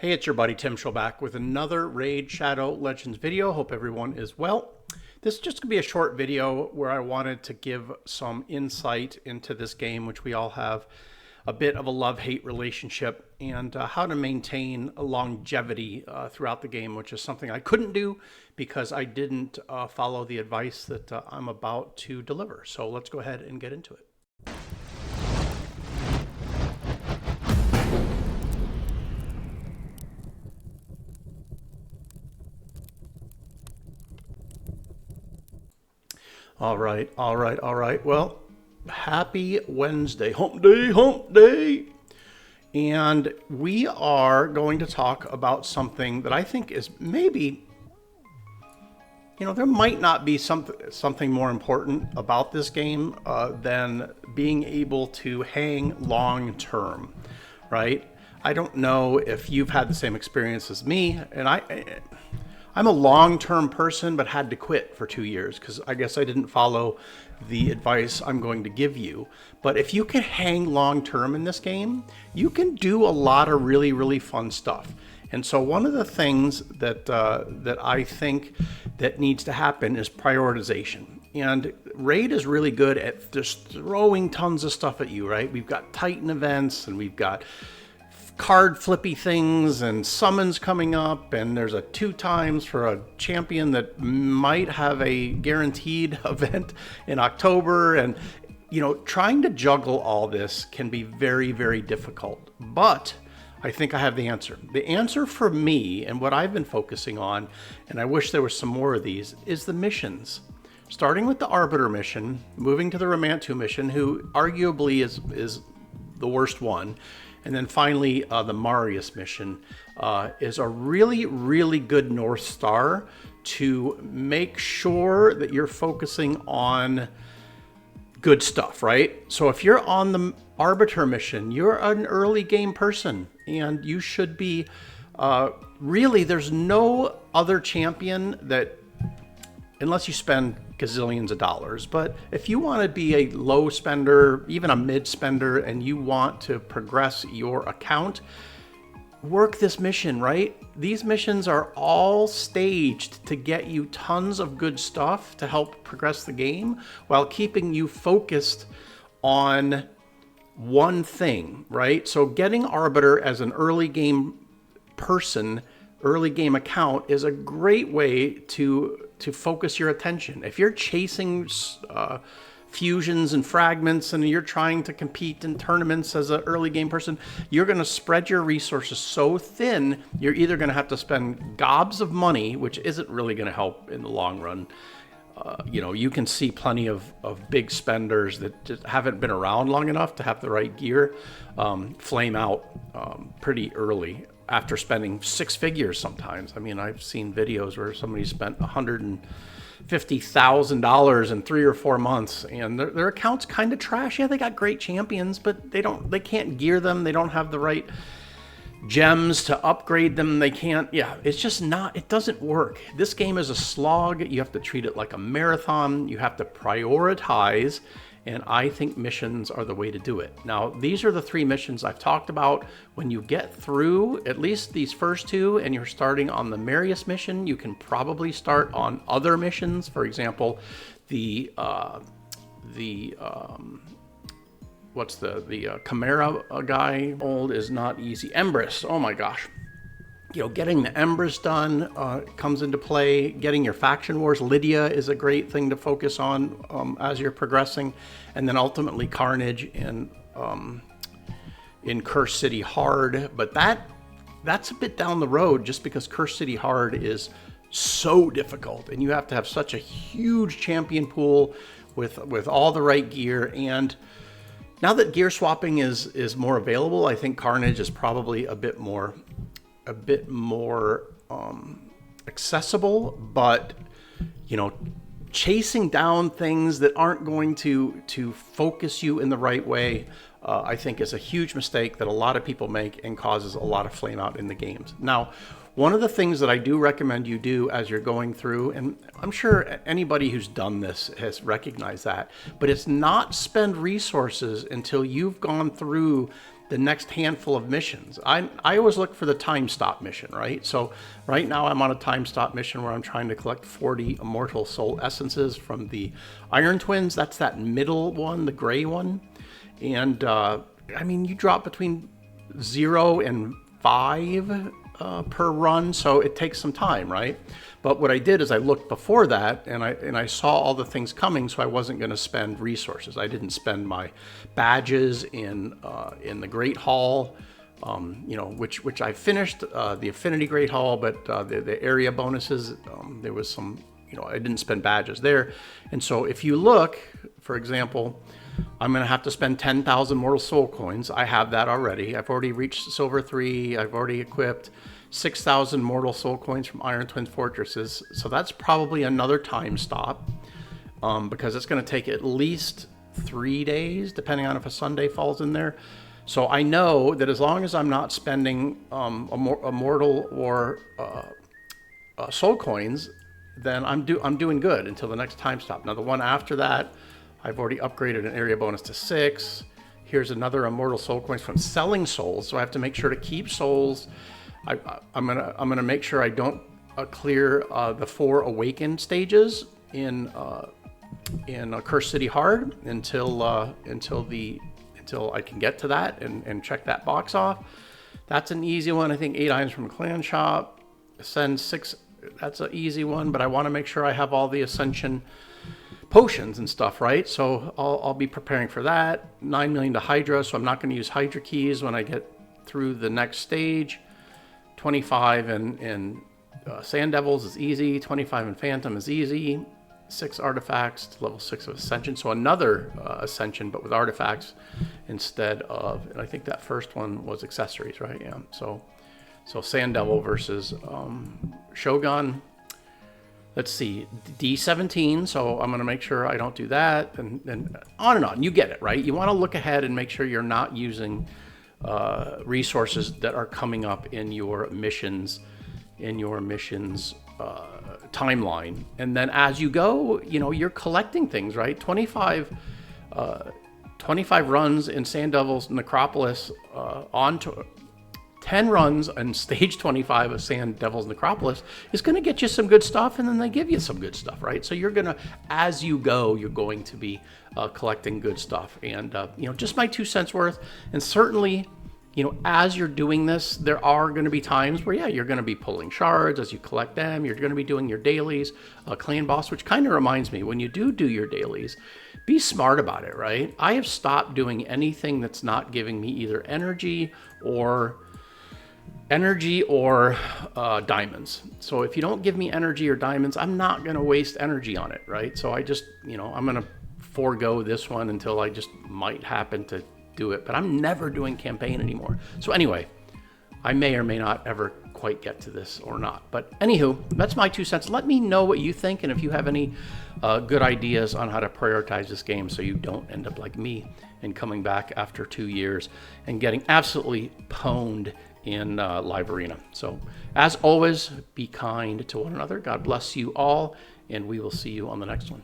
Hey, it's your buddy Tim Show back with another Raid Shadow Legends video. Hope everyone is well. This is just going to be a short video where I wanted to give some insight into this game, which we all have a bit of a love-hate relationship, and how to maintain a longevity throughout the game, which is something I couldn't do because I didn't follow the advice that I'm about to deliver. So let's go ahead and get into it. All right. Well, happy Wednesday, hump day. And we are going to talk about something that I think is maybe, there might not be something more important about this game than being able to hang long term, right? I don't know if you've had the same experience as me, and I'm a long-term person, but had to quit for 2 years because I guess I didn't follow the advice I'm going to give you. But if you can hang long-term in this game, you can do a lot of really, really fun stuff. And so one of the things that I think that needs to happen is prioritization. And Raid is really good at just throwing tons of stuff at you, right? We've got Titan events, and we've got card flippy things and summons coming up, and there's a 2 times for a champion that might have a guaranteed event in October. And trying to juggle all this can be very, very difficult, but I think I have the answer. The answer for me, and what I've been focusing on, and I wish there was some more of these, is the missions. Starting with the Arbiter mission, moving to the Romantu mission, who arguably is the worst one, and then finally, the Marius mission is a really, really good North Star to make sure that you're focusing on good stuff, right? So if you're on the Arbiter mission, you're an early game person, and you should be, really, there's no other champion that, unless you spend gazillions of dollars. But if you want to be a low spender, even a mid spender, and you want to progress your account, work this mission, right? These missions are all staged to get you tons of good stuff to help progress the game while keeping you focused on one thing, right? So getting Arbiter as an early game person, early game account, is a great way to focus your attention. If you're chasing fusions and fragments and you're trying to compete in tournaments as an early game person, you're going to spread your resources so thin, you're either going to have to spend gobs of money, which isn't really going to help in the long run. You can see plenty of big spenders that just haven't been around long enough to have the right gear flame out pretty early after spending 6 figures sometimes. I mean, I've seen videos where somebody spent $150,000 in 3 or 4 months, and their account's kind of trash. Yeah, they got great champions, but they can't gear them. They don't have the right gems to upgrade them. They can't, it's just not, it doesn't work. This game is a slog. You have to treat it like a marathon. You have to prioritize, and I think missions are the way to do it. Now, these are the 3 missions I've talked about. When you get through at least these first 2 and you're starting on the Marius mission, you can probably start on other missions. For example, the Chimera guy old is not easy. Embrys, oh my gosh. Getting the Embrys done comes into play. Getting your faction wars, Lydia is a great thing to focus on as you're progressing. And then ultimately Carnage in Cursed City Hard. But that's a bit down the road, just because Cursed City Hard is so difficult. And you have to have such a huge champion pool with all the right gear. And now that gear swapping is more available, I think Carnage is probably a bit more accessible. But chasing down things that aren't going to focus you in the right way, I think is a huge mistake that a lot of people make and causes a lot of flame out in the games. Now, one of the things that I do recommend you do as you're going through, and I'm sure anybody who's done this has recognized that, but it's not spend resources until you've gone through the next handful of missions. I always look for the time stop mission, right? So right now I'm on a time stop mission where I'm trying to collect 40 Immortal Soul Essences from the Iron Twins. That's that middle one, the gray one. And I mean, you drop between 0 and 5 per run, so it takes some time, right? But what I did is I looked before that, and I saw all the things coming, so I wasn't going to spend resources. I didn't spend my badges in the Great Hall, which I finished the Affinity Great Hall, but the area bonuses, there was some, I didn't spend badges there. And so if you look, for example, I'm going to have to spend 10,000 Mortal Soul Coins. I have that already. I've already reached Silver 3. I've already equipped 6,000 Mortal Soul Coins from Iron Twin Fortresses. So that's probably another time stop because it's going to take at least 3 days, depending on if a Sunday falls in there. So I know that as long as I'm not spending a Mortal or Soul Coins, then I'm doing good until the next time stop. Now the one after that, I've already upgraded an area bonus to 6. Here's another Immortal Soul Coins from selling souls, so I have to make sure to keep souls. I'm gonna make sure I don't clear the 4 awakened stages in Cursed City Hard until I can get to that and check that box off. That's an easy one. I think 8 items from a clan shop. Ascend 6. That's an easy one, but I want to make sure I have all the Ascension potions and stuff, right? So I'll be preparing for that. 9 million to Hydra, so I'm not going to use Hydra keys when I get through the next stage. 25 in Sand Devils is easy. 25 in Phantom is easy. 6 artifacts to level 6 of Ascension. So another Ascension, but with artifacts instead of, and I think that first one was accessories, right? Yeah. So Sand Devil versus Shogun. Let's see, D17, so I'm going to make sure I don't do that, and on and on. You get it, right? You want to look ahead and make sure you're not using resources that are coming up in your missions timeline. And then as you go, you're collecting things, right? 25 runs in Sand Devil's Necropolis onto 10 runs on stage 25 of Sand Devil's Necropolis is going to get you some good stuff, and then they give you some good stuff, right? So you're going to, as you go, you're going to be collecting good stuff. And, just my 2 cents worth. And certainly, as you're doing this, there are going to be times where, you're going to be pulling shards as you collect them. You're going to be doing your dailies, clan boss, which kind of reminds me, when you do your dailies, be smart about it, right? I have stopped doing anything that's not giving me either energy or diamonds. So if you don't give me energy or diamonds, I'm not going to waste energy on it, right? So I just, I'm going to forego this one until I just might happen to do it. But I'm never doing campaign anymore. So anyway, I may or may not ever quite get to this or not. But anywho, that's my 2 cents. Let me know what you think, and if you have any good ideas on how to prioritize this game so you don't end up like me and coming back after 2 years and getting absolutely pwned in Live Arena. So as always, be kind to one another. God bless you all, and we will see you on the next one.